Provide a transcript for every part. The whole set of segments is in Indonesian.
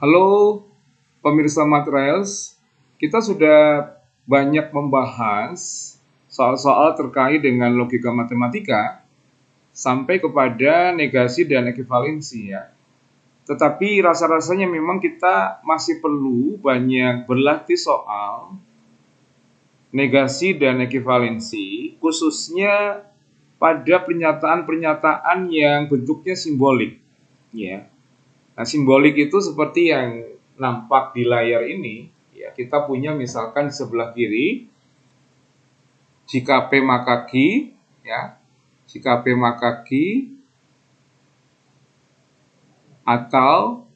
Halo pemirsa Matrails, kita sudah banyak membahas soal-soal terkait dengan logika matematika sampai kepada negasi dan ekivalensi ya. Tetapi rasa-rasanya memang kita masih perlu banyak berlatih soal negasi dan ekivalensi, khususnya pada pernyataan-pernyataan yang bentuknya simbolik ya. Nah, simbolik itu seperti yang nampak di layar ini, ya, kita punya misalkan di sebelah kiri, jika P maka Q, ya, jika P maka Q, atau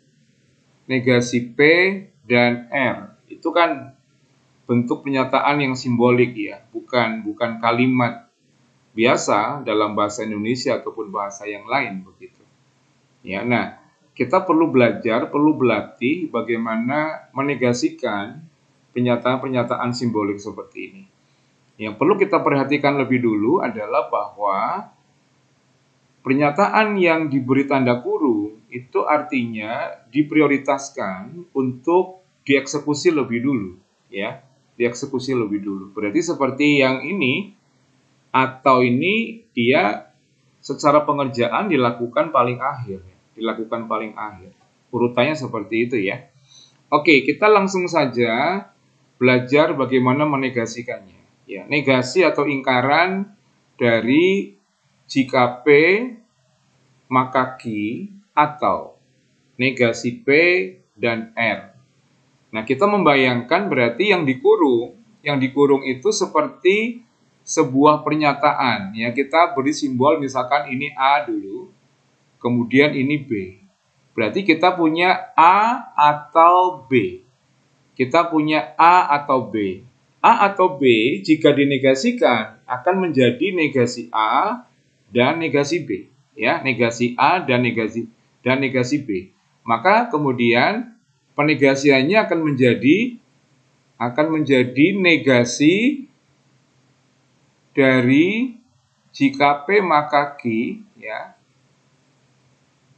negasi P dan R. Itu kan bentuk pernyataan yang simbolik ya, bukan kalimat biasa dalam bahasa Indonesia ataupun bahasa yang lain begitu. Ya, nah, kita perlu belajar, perlu berlatih bagaimana menegasikan pernyataan-pernyataan simbolik seperti ini. Yang perlu kita perhatikan lebih dulu adalah bahwa pernyataan yang diberi tanda kurung itu artinya diprioritaskan untuk dieksekusi lebih dulu, ya, dieksekusi lebih dulu. Berarti seperti yang ini atau ini dia secara pengerjaan dilakukan paling akhir. Urutannya seperti itu ya. Oke, kita langsung saja belajar bagaimana menegasikannya. Ya, negasi atau ingkaran dari jika P maka Q atau negasi P dan R. Nah, kita membayangkan berarti yang dikurung itu seperti sebuah pernyataan. Ya, kita beri simbol misalkan ini A dulu, kemudian ini B. Berarti kita punya A atau B. Kita punya A atau B. A atau B jika dinegasikan akan menjadi negasi A dan negasi B. Ya, negasi A dan negasi B. Maka kemudian penegasiannya akan menjadi negasi dari jika P maka Q ya,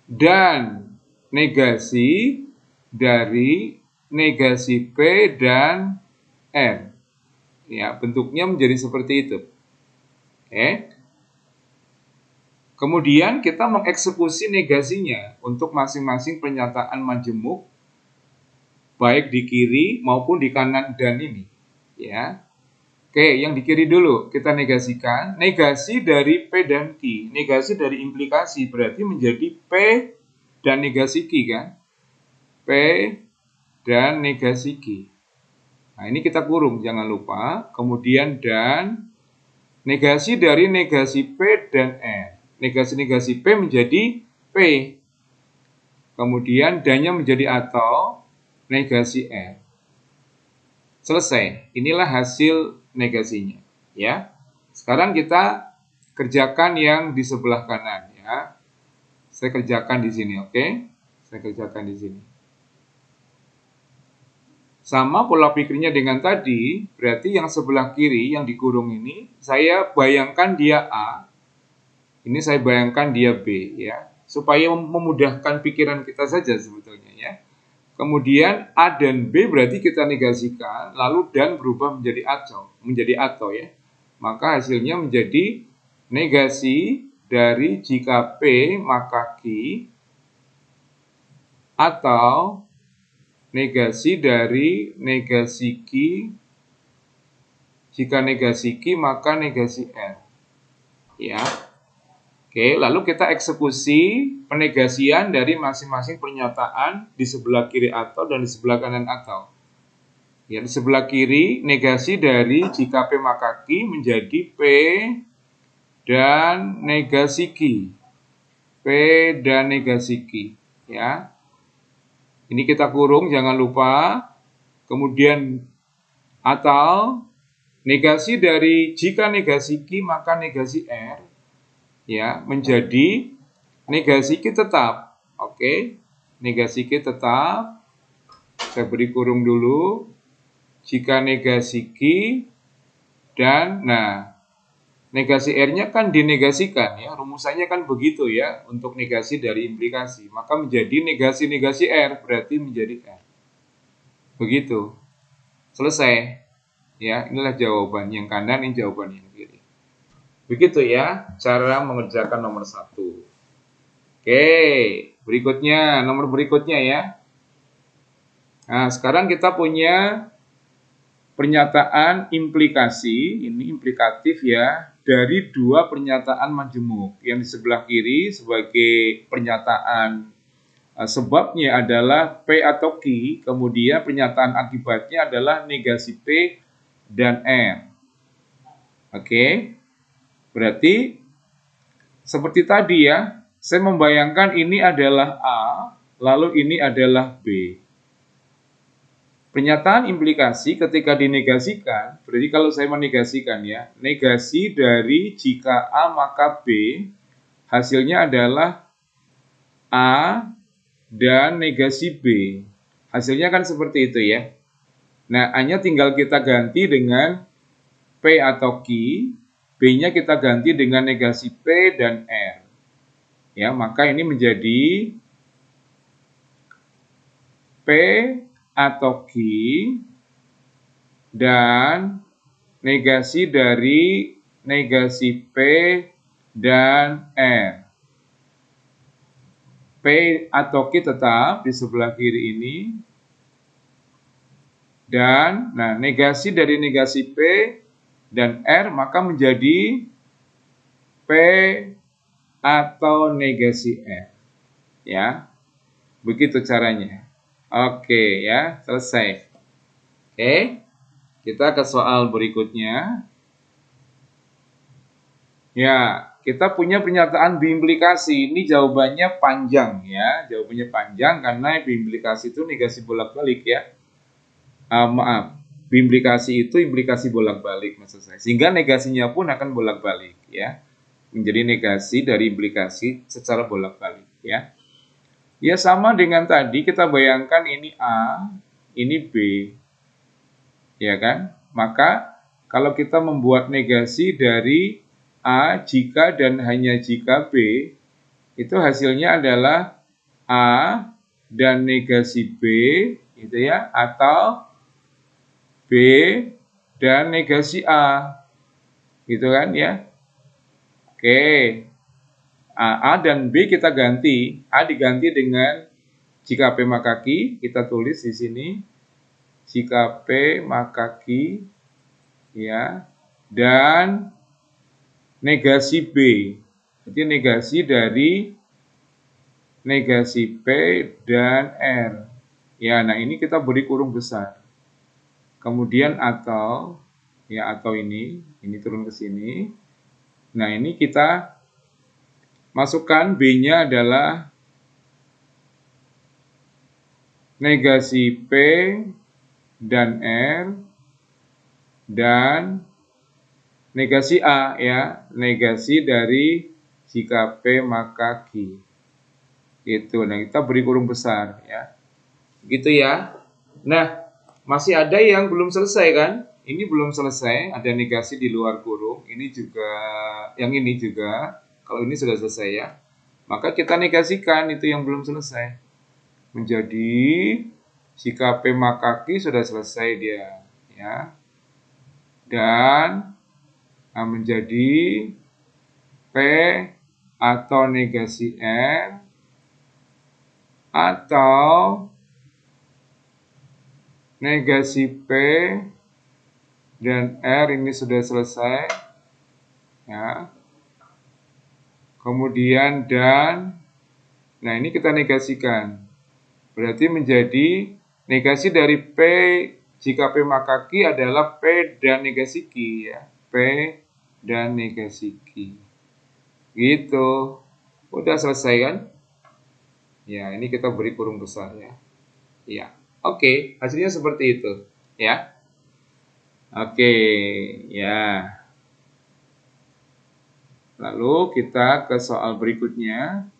dan negasi dari negasi P dan R. Ya, bentuknya menjadi seperti itu. Kemudian kita mengeksekusi negasinya untuk masing-masing pernyataan majemuk baik di kiri maupun di kanan dan ini. Ya. Oke, yang di kiri dulu kita negasikan. Negasi dari P dan Q. Negasi dari implikasi berarti menjadi P dan negasi Q kan? P dan negasi Q. Nah, ini kita kurung, jangan lupa. Kemudian dan negasi dari negasi P dan R. Negasi-negasi P menjadi P. Kemudian dan-nya menjadi atau negasi R. Selesai. Inilah hasil negasinya, ya. Sekarang kita kerjakan yang di sebelah kanan ya. Saya kerjakan di sini, oke? Saya kerjakan di sini. Sama pola pikirnya dengan tadi, berarti yang sebelah kiri yang dikurung ini saya bayangkan dia A. Ini saya bayangkan dia B ya, supaya memudahkan pikiran kita saja sebetulnya ya. Kemudian A dan B berarti kita negasikan, lalu dan berubah menjadi atau ya. Maka hasilnya menjadi negasi dari jika P maka Q atau negasi dari negasi Q jika negasi Q maka negasi R. Ya. Oke, lalu kita eksekusi penegasian dari masing-masing pernyataan di sebelah kiri atau dan di sebelah kanan atau. Ya, di sebelah kiri negasi dari jika P maka Q menjadi P dan negasi Q. P dan negasi Q, ya. Ini kita kurung, jangan lupa. Kemudian atau negasi dari jika negasi Q maka negasi R. Ya, menjadi negasi Q tetap. Oke, negasi Q tetap. Saya beri kurung dulu. Jika negasi Q dan nah Negasi R-nya kan dinegasikan ya, rumusannya kan begitu ya, untuk negasi dari implikasi. Maka menjadi negasi-negasi R, berarti menjadi R. Begitu. Selesai. Ya, inilah jawaban yang kanan, ini jawaban yang kiri. Begitu ya, cara mengerjakan nomor 1. Oke, berikutnya, nomor berikutnya ya. Nah, sekarang kita punya pernyataan implikasi, ini implikatif ya, dari dua pernyataan majemuk. Yang di sebelah kiri sebagai pernyataan sebabnya adalah P atau Q, kemudian pernyataan akibatnya adalah negasi P dan R. Oke, berarti seperti tadi ya, saya membayangkan ini adalah A, lalu ini adalah B. Pernyataan implikasi ketika dinegasikan, berarti kalau saya menegasikan ya, negasi dari jika A maka B, hasilnya adalah A dan negasi B. Hasilnya kan seperti itu ya. Nah, A-nya tinggal kita ganti dengan P atau Q, B-nya kita ganti dengan negasi P dan R. Ya, maka ini menjadi P atau Q dan negasi dari negasi P dan R. P atau Q tetap di sebelah kiri ini. Dan negasi dari negasi P dan R maka menjadi P atau negasi R. Ya. Begitu caranya. Oke ya, selesai. Oke. Kita ke soal berikutnya. Ya, kita punya pernyataan biimplikasi. Ini jawabannya panjang ya. Jawabannya panjang karena biimplikasi itu negasi bolak-balik ya. Maaf, biimplikasi itu implikasi bolak-balik maksud saya. Sehingga negasinya pun akan bolak-balik ya. Menjadi negasi dari implikasi secara bolak-balik ya. Ya sama dengan tadi kita bayangkan ini A, ini B. Ya kan? Maka kalau kita membuat negasi dari A jika dan hanya jika B, itu hasilnya adalah A dan negasi B gitu ya, atau B dan negasi A, gitu kan ya. Oke, A dan B kita ganti. A diganti dengan jika P maka Q, kita tulis di sini. Jika P maka Q, ya, dan negasi B. Jadi negasi dari negasi P dan R. Ya, nah ini kita beri kurung besar. Kemudian atau ini turun ke sini. Nah, ini kita masukkan B-nya adalah negasi P dan R dan negasi A ya, negasi dari jika P maka Q. Gitu. Nah, kita beri kurung besar ya. Gitu ya. Nah, masih ada yang belum selesai kan? Ini belum selesai, ada negasi di luar kurung. Ini juga, yang ini juga. Kalau ini sudah selesai ya. Maka kita negasikan itu yang belum selesai. Menjadi jika P maka Q sudah selesai dia. Ya. Dan menjadi P atau negasi R atau negasi P dan R ini sudah selesai ya. Kemudian dan nah ini kita negasikan. Berarti menjadi negasi dari P jika P maka Q adalah P dan negasi Q ya. P dan negasi Q. Gitu. Udah selesai kan? Ya, ini kita beri kurung besar ya. Ya. Oke, hasilnya seperti itu, ya. Oke, ya. Lalu kita ke soal berikutnya.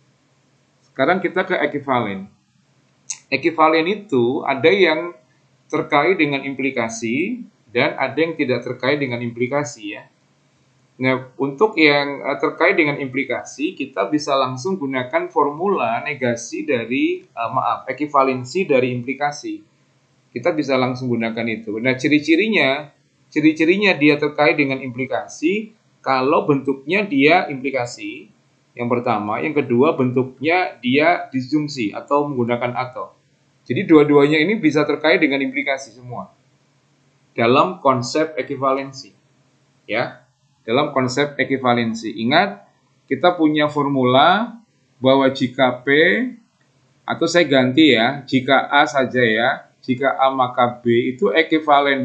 Sekarang kita ke ekivalen. Ekivalen itu ada yang terkait dengan implikasi dan ada yang tidak terkait dengan implikasi ya. Nah, untuk yang terkait dengan implikasi, kita bisa langsung gunakan formula negasi dari, ekivalensi dari implikasi. Kita bisa langsung gunakan itu. Nah, ciri-cirinya dia terkait dengan implikasi, kalau bentuknya dia implikasi, yang pertama. Yang kedua, bentuknya dia disjungsi atau menggunakan atau. Jadi dua-duanya ini bisa terkait dengan implikasi semua dalam konsep ekivalensi, ya. Dalam konsep ekivalensi. Ingat, kita punya formula bahwa jika P, atau saya ganti ya, jika A saja ya, jika A maka B itu ekivalen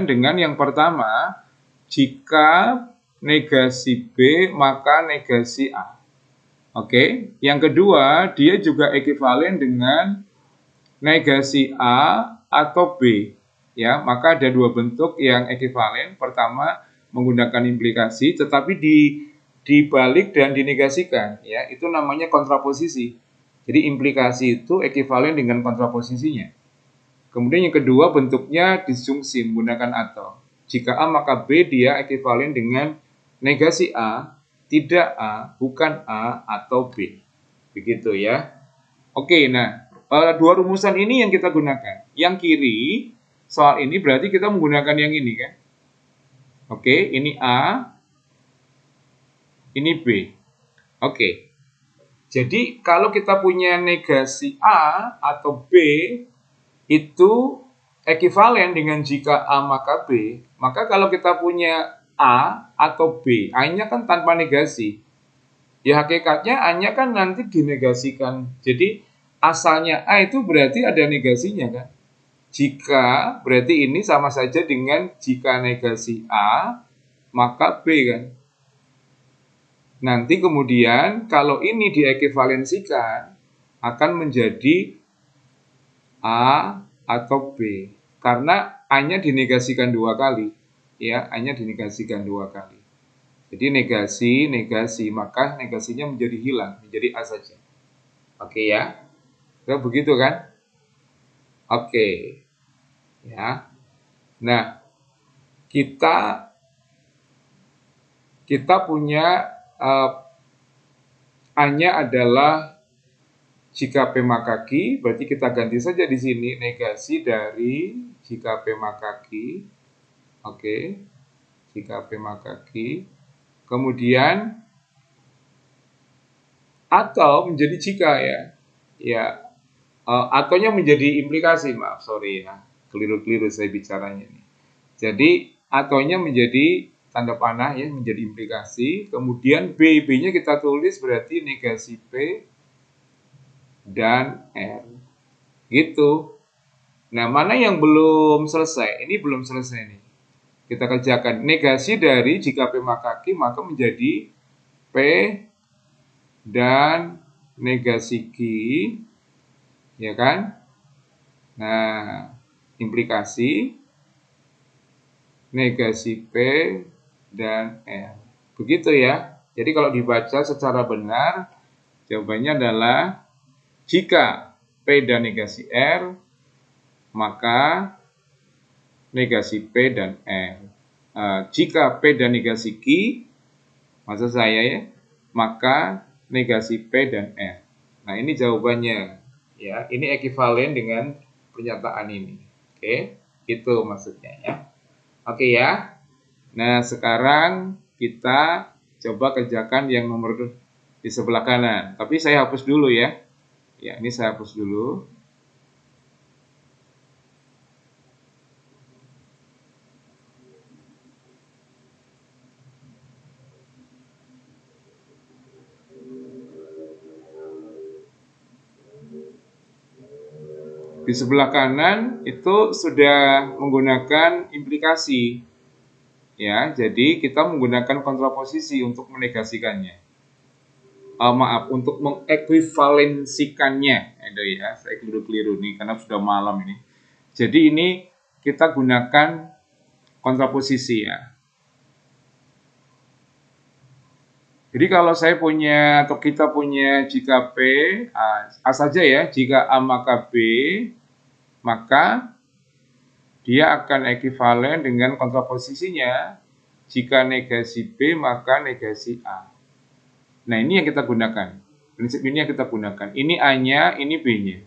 dengan yang pertama, jika negasi B maka negasi A. Oke, yang kedua, dia juga ekivalen dengan negasi A atau B. Ya, maka ada dua bentuk yang ekivalen. Pertama, menggunakan implikasi, tetapi dibalik dan dinegasikan. Ya, itu namanya kontraposisi. Jadi implikasi itu ekivalen dengan kontraposisinya. Kemudian yang kedua, bentuknya disjungsi menggunakan atau. Jika A maka B, dia ekivalen dengan negasi A, tidak A, bukan A, atau B. Begitu ya. Oke, nah dua rumusan ini yang kita gunakan. Yang kiri, soal ini berarti kita menggunakan yang ini kan. Oke, ini A, ini B. Oke, jadi kalau kita punya negasi A atau B, itu ekivalen dengan jika A maka B. Maka kalau kita punya A atau B, A-nya kan tanpa negasi. Ya hakikatnya A-nya kan nanti dinegasikan. Jadi asalnya A itu berarti ada negasinya kan. Jika berarti ini sama saja dengan jika negasi A maka B kan. Nanti kemudian kalau ini diekivalensikan akan menjadi A atau B. Karena A-nya dinegasikan dua kali. Ya, A-nya dinegasikan dua kali. Jadi negasi, maka negasinya menjadi hilang, menjadi A saja. Oke ya. Ya, begitu kan? Oke. Ya. Nah, kita punya A-nya adalah jika P maka Q, berarti kita ganti saja di sini negasi dari jika P maka Q. Oke. Jika P maka Q. Kemudian atau menjadi jika ya. Ya. Ataunya menjadi implikasi, maaf, sorry ya. Keliru-keliru saya bicaranya nih. Jadi ataunya menjadi tanda panah ya, menjadi implikasi. Kemudian B-nya kita tulis berarti negasi P dan R. Gitu. Nah, mana yang belum selesai? Ini belum selesai nih. Kita kerjakan negasi dari jika P maka Q, maka menjadi P dan negasi Q, ya kan? Nah, implikasi negasi P dan R. Begitu ya. Jadi kalau dibaca secara benar, jawabannya adalah jika P dan negasi R, maka negasi P dan R. Jika P dan negasi Q, maksud saya ya, maka negasi P dan R. Nah, ini jawabannya. Ya, ini ekivalen dengan pernyataan ini. Oke, itu maksudnya ya. Oke ya. Nah, sekarang kita coba kerjakan yang nomor di sebelah kanan. Tapi saya hapus dulu ya. Ya, ini saya hapus dulu. Di sebelah kanan itu sudah menggunakan implikasi. Ya, jadi kita menggunakan kontraposisi untuk menegasikannya. Untuk mengekuivalensikannya. Itu ya, saya keliru-keliru nih karena sudah malam ini. Jadi ini kita gunakan kontraposisi ya. Jadi kalau saya punya atau kita punya jika P, A saja ya, jika A maka B, maka dia akan ekivalen dengan kontraposisinya Jika negasi B, maka negasi A. Nah, ini yang kita gunakan. Prinsip ini yang kita gunakan. Ini A-nya, ini B-nya.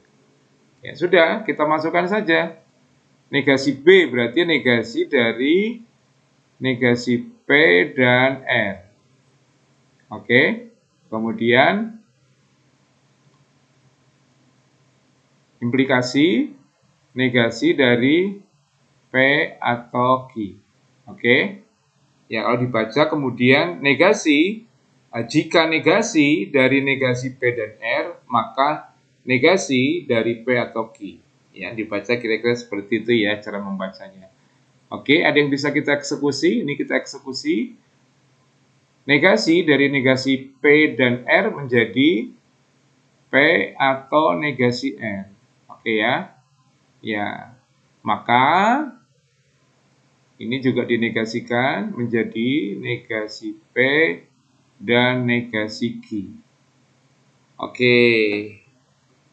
Ya, sudah, kita masukkan saja. Negasi B berarti negasi dari negasi P dan R. Oke. Kemudian implikasi negasi dari P atau Q. Oke. Ya, kalau dibaca kemudian negasi, jika negasi dari negasi P dan R, maka negasi dari P atau Q. Ya, dibaca kira-kira seperti itu ya cara membacanya. Oke, ada yang bisa kita eksekusi? Ini kita eksekusi. Negasi dari negasi P dan R menjadi P atau negasi R. Oke ya. Ya. Maka ini juga dinegasikan menjadi negasi P dan negasi Q. Oke.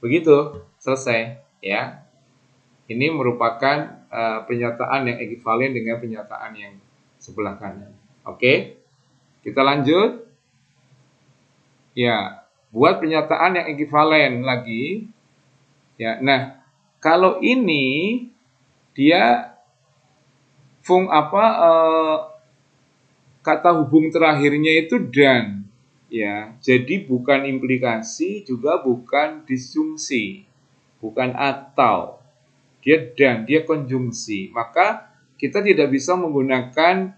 Begitu, selesai ya. Ini merupakan pernyataan yang ekivalen dengan pernyataan yang sebelah kanan. Oke. Kita lanjut. Ya, buat pernyataan yang ekivalen lagi. Ya, nah, kalau ini dia kata hubung terakhirnya itu dan, ya. Jadi bukan implikasi, juga bukan disjungsi, bukan atau. Dia dan, dia konjungsi. Maka kita tidak bisa menggunakan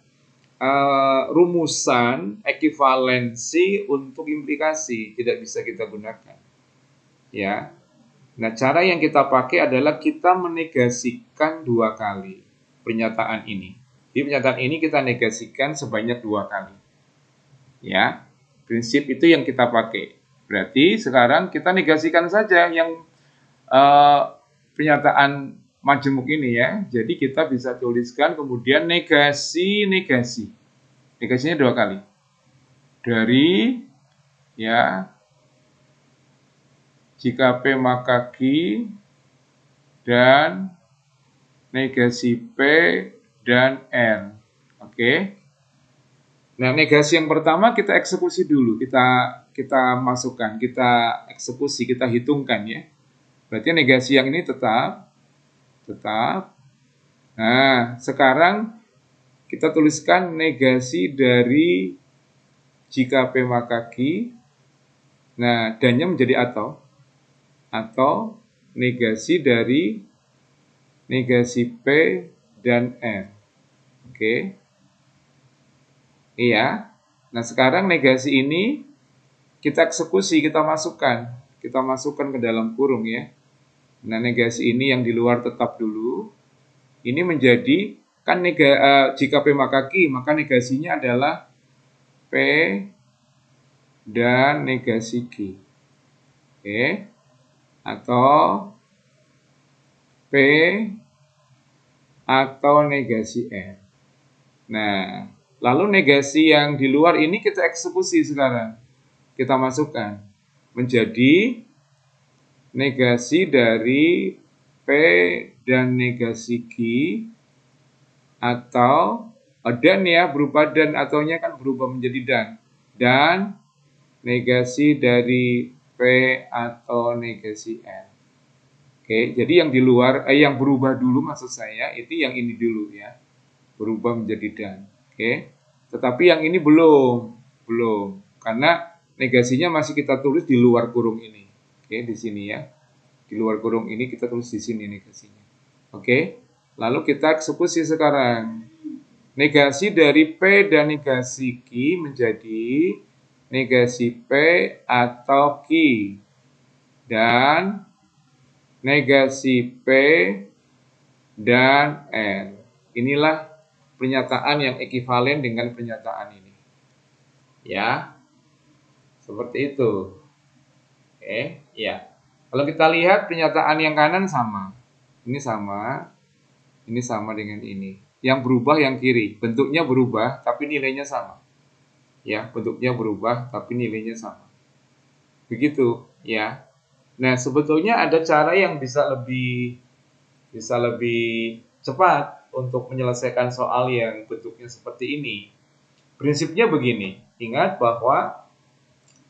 rumusan ekivalensi untuk implikasi, tidak bisa kita gunakan. Ya. Nah, cara yang kita pakai adalah kita menegasikan 2 kali pernyataan ini. Di pernyataan ini kita negasikan sebanyak 2 kali. Ya. Prinsip itu yang kita pakai. Berarti sekarang kita negasikan saja yang pernyataan majemuk ini ya. Jadi kita bisa tuliskan kemudian negasi. Negasinya 2 kali. Dari ya, jika P maka Q, dan negasi P dan R. Oke. Nah, negasi yang pertama kita eksekusi dulu. Kita masukkan, kita eksekusi, kita hitungkan ya. Berarti negasi yang ini tetap. Nah, sekarang kita tuliskan negasi dari jika P maka Q. Nah, dannya menjadi atau negasi dari negasi P dan R. Oke. Iya. Nah, sekarang negasi ini kita eksekusi, kita masukkan ke dalam kurung ya. Nah, negasi ini yang di luar tetap dulu. Ini menjadi kan jika P maka Q, maka negasinya adalah P dan negasi Q. Oke. Atau P atau negasi R. Nah, lalu negasi yang di luar ini kita eksekusi sekarang. Kita masukkan menjadi negasi dari P dan negasi Q atau dan ya, berupa dan ataunya kan berubah menjadi dan negasi dari P atau negasi R. Oke, jadi yang di luar yang berubah dulu maksud saya itu yang ini dulu ya. Berubah menjadi dan. Oke. Tetapi yang ini belum karena negasinya masih kita tulis di luar kurung ini. Oke, di sini ya. Di luar kurung ini kita tulis di sini negasinya. Oke. Lalu kita eksekusi sekarang. Negasi dari P dan negasi Q menjadi negasi P atau Q dan negasi P dan R. Inilah pernyataan yang ekivalen dengan pernyataan ini. Ya. Seperti itu. Oke, ya. Kalau kita lihat pernyataan yang kanan sama. Ini sama dengan ini. Yang berubah yang kiri, bentuknya berubah tapi nilainya sama. Ya, bentuknya berubah tapi nilainya sama. Begitu, ya. Nah, sebetulnya ada cara yang bisa lebih cepat untuk menyelesaikan soal yang bentuknya seperti ini. Prinsipnya begini, ingat bahwa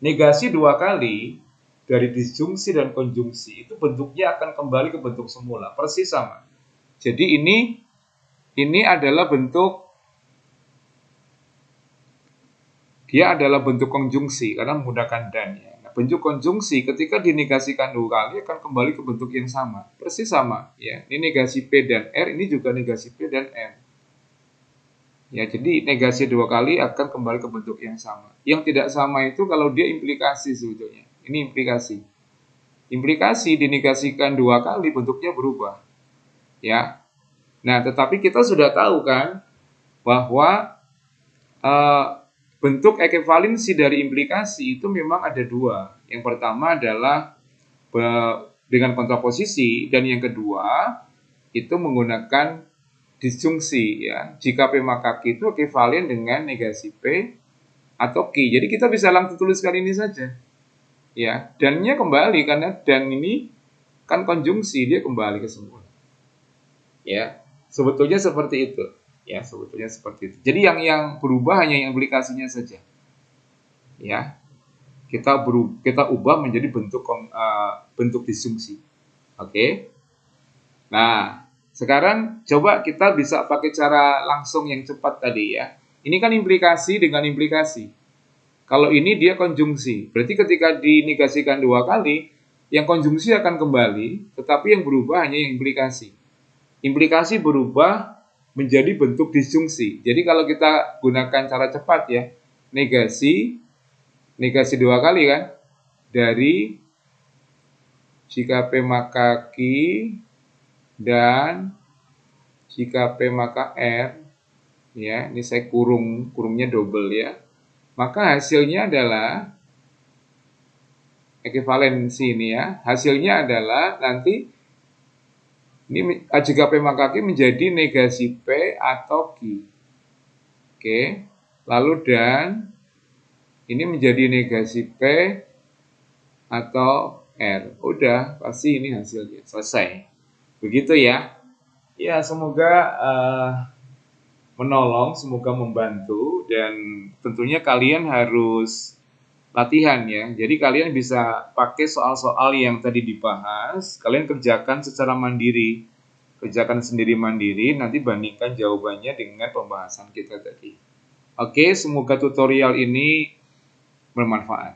negasi dua kali dari disjungsi dan konjungsi itu bentuknya akan kembali ke bentuk semula, persis sama. Jadi ini adalah bentuk, dia adalah bentuk konjungsi karena menggunakan dan ya. Nah, bentuk konjungsi ketika dinegasikan dua kali akan kembali ke bentuk yang sama, persis sama ya. Ini negasi P dan R, ini juga negasi P dan R. Ya, jadi negasi dua kali akan kembali ke bentuk yang sama. Yang tidak sama itu kalau dia implikasi sebetulnya. Ini implikasi. Implikasi dinegasikan dua kali bentuknya berubah. Ya. Nah, tetapi kita sudah tahu kan bahwa bentuk ekuivalensi dari implikasi itu memang ada dua. Yang pertama adalah dengan kontraposisi dan yang kedua itu menggunakan disjungsi ya. Jika P maka Q itu ekuivalen dengan negasi P atau Q. Jadi kita bisa langsung tuliskan ini saja. Ya, dannya kembali karena dan ini kan konjungsi, dia kembali ke semula. Ya, sebetulnya seperti itu. Ya, sebetulnya seperti itu. Jadi yang berubah hanya yang implikasinya saja. Ya. Kita ubah menjadi bentuk disjungsi. Oke. Nah, sekarang coba kita bisa pakai cara langsung yang cepat tadi ya. Ini kan implikasi dengan implikasi. Kalau ini dia konjungsi. Berarti ketika dinegasikan dua kali, yang konjungsi akan kembali, tetapi yang berubah hanya yang implikasi. Implikasi berubah menjadi bentuk disjungsi. Jadi kalau kita gunakan cara cepat ya, negasi dua kali kan, dari jika P maka Q dan jika P maka R, ya, ini saya kurungnya double ya, maka hasilnya adalah ekuivalensi ini ya, hasilnya adalah nanti ini jika P maka Q menjadi negasi P atau Q. Oke, lalu dan ini menjadi negasi P atau R. Udah, pasti ini hasilnya. Selesai. Begitu ya. Ya, semoga menolong, semoga membantu, dan tentunya kalian harus latihan ya. Jadi kalian bisa pakai soal-soal yang tadi dibahas, kalian kerjakan secara mandiri. Kerjakan sendiri mandiri, nanti bandingkan jawabannya dengan pembahasan kita tadi. Oke, semoga tutorial ini bermanfaat.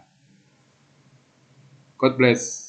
God bless.